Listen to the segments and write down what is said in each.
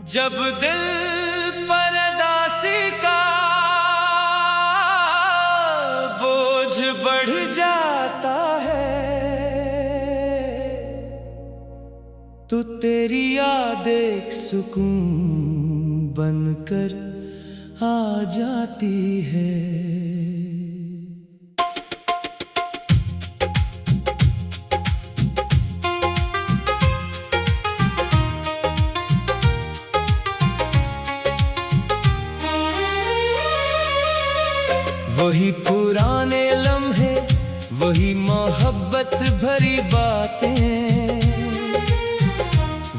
जब दिल परदासी का बोझ बढ़ जाता है तो तेरी याद एक सुकून बनकर आ जाती है। वही पुराने लम्हे, वही मोहब्बत भरी बातें,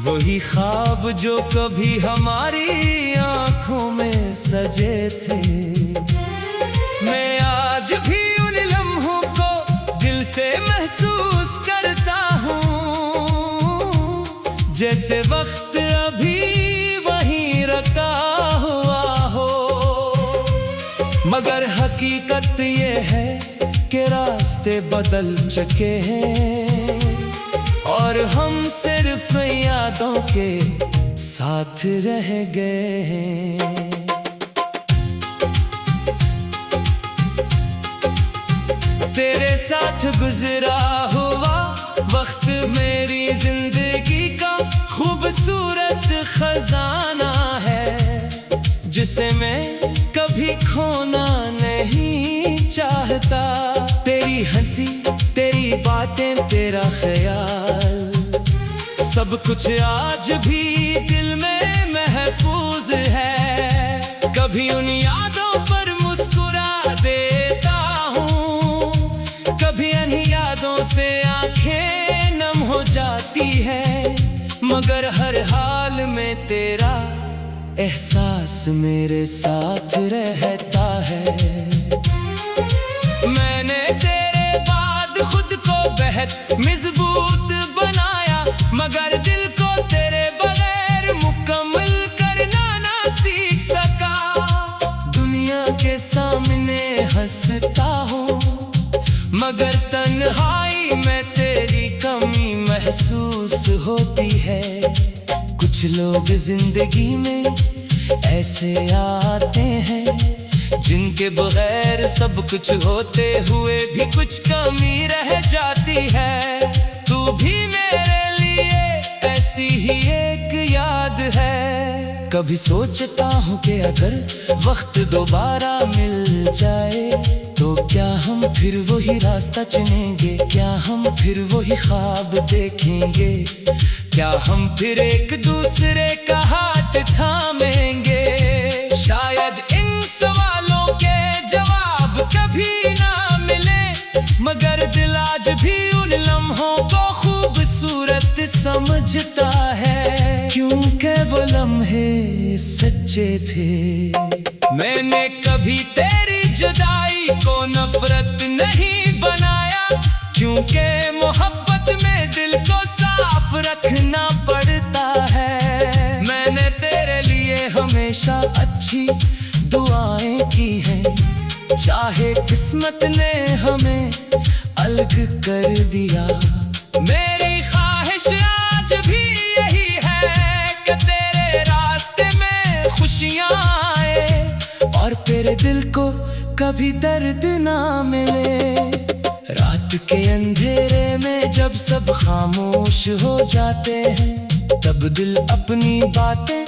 वही ख्वाब जो कभी हमारी आंखों में सजे थे। मैं आज भी उन लम्हों को दिल से महसूस करता हूँ, जैसे वक्त अभी वहीं रखा हुआ हो। मगर हकीकत ये है कि रास्ते बदल चुके हैं और हम सिर्फ यादों के साथ रह गए हैं। तेरे साथ गुजरा हुआ वक्त मेरी जिंदगी का खूबसूरत खजाना है, जिसे मैं कभी खोना नहीं चाहता। तेरी हंसी, तेरी बातें, तेरा ख्याल, सब कुछ आज भी दिल में महफूज है। कभी उन यादों पर मुस्कुरा देता हूँ, कभी इन्हीं यादों से आंखें नम हो जाती है। मगर हर हाल में तेरा एहसास मेरे साथ रहता है। मैंने तेरे बाद खुद को बेहद मजबूत बनाया, मगर दिल को तेरे बगैर मुकम्मल करना ना सीख सका। दुनिया के सामने हंसता हूँ, मगर तन्हाई में तेरी कमी महसूस होती है। कुछ लोग जिंदगी में ऐसे आते हैं जिनके बगैर सब कुछ होते हुए भी कुछ कमी रह जाती है। तू भी मेरे लिए ऐसी ही एक याद है। कभी सोचता हूँ कि अगर वक्त दोबारा मिल जाए तो क्या हम फिर वही रास्ता चुनेंगे, क्या हम फिर वही ख्वाब देखेंगे, क्या हम फिर एक दूसरे का हाथ थामेंगे। शायद इन सवालों के जवाब कभी ना मिले, मगर दिल आज भी उन लम्हों को खूबसूरत समझता है, क्योंकि वो लम्हे सच्चे थे। मैंने कभी तेरी जुदाई को नफरत नहीं बनाया, क्योंकि मोहब्बत में दिल को साफ रखना पड़ता है। मैंने तेरे लिए हमेशा अच्छी दुआएं की हैं, चाहे किस्मत ने हमें अलग कर दिया। मेरी ख्वाहिश आज भी यही है कि तेरे रास्ते में खुशियां आए और तेरे दिल को कभी दर्द ना मिले। रात के अंधेरे में जब सब खामोश हो जाते हैं, तब दिल अपनी बातें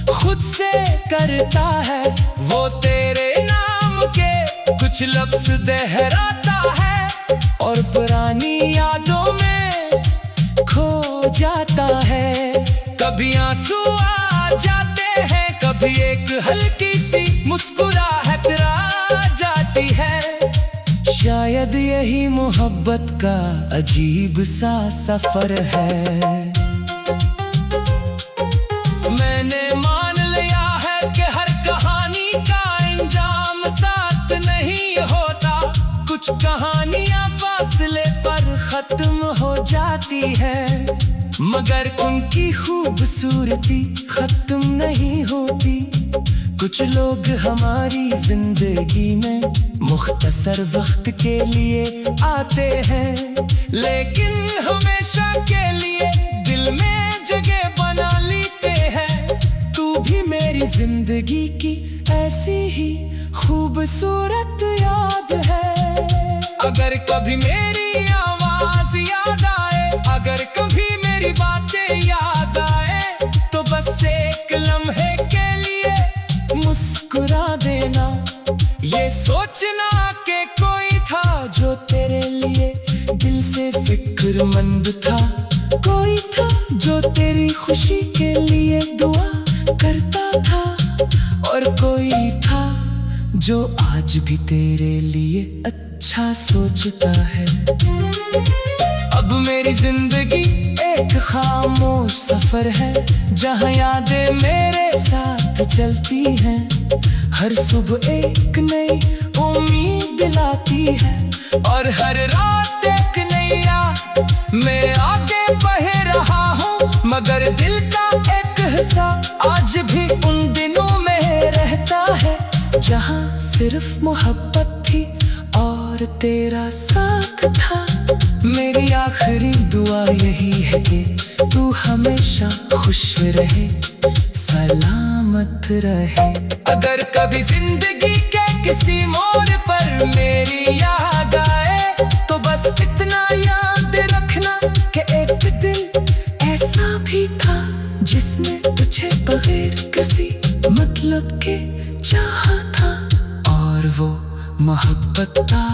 खुद से करता है। वो तेरे नाम के कुछ लफ्ज दोहराता है और पुरानी यादों में खो जाता है। कभी आंसू आ जाते हैं, कभी एक हल्की सी मुस्कुराहट आ जाती है। शायद यही मोहब्बत का अजीब सा सफर है। मैंने मान लिया है कि हर कहानी का अंजाम साथ नहीं होता। कुछ कहानियां फासले पर खत्म हो जाती है, मगर उनकी खूबसूरती खत्म नहीं होती। कुछ लोग हमारी जिंदगी में मुख्तसर वक्त के लिए आते हैं, लेकिन हमेशा के लिए दिल में जगह बना लेते हैं। जिंदगी की ऐसी ही खूबसूरत याद है। अगर कभी मेरी आवाज याद आए, अगर कभी मेरी बातें याद आए, तो बस एक लम्हे के लिए मुस्कुरा देना। ये सोचना कि कोई था जो तेरे लिए दिल से फिक्रमंद था, कोई था जो तेरी खुशी के लिए दुआ करता था, और कोई था जो आज भी तेरे लिए अच्छा सोचता है। अब मेरी जिंदगी एक खामोश सफर है, जहाँ यादें मेरे साथ चलती हैं। हर सुबह एक नई उम्मीद दिलाती है, और हर रात एक नई रात मैं आगे बढ़ रहा हूँ। मगर दिल का एक हिस्सा आज भी उन दिनों में रहता है, जहाँ सिर्फ मोहब्बत थी और तेरा साथ था। मेरी आखिरी दुआ यही है कि तू हमेशा खुश रहे, सलामत रहे। अगर कभी जिंदगी के किसी मोड़ पर मेरी याद आए, तो बस इतना याद रखना कि एक दिल ऐसा भी था जिसने तुझे बगैर किसी मतलब के चाहा था, और वो मोहब्बत था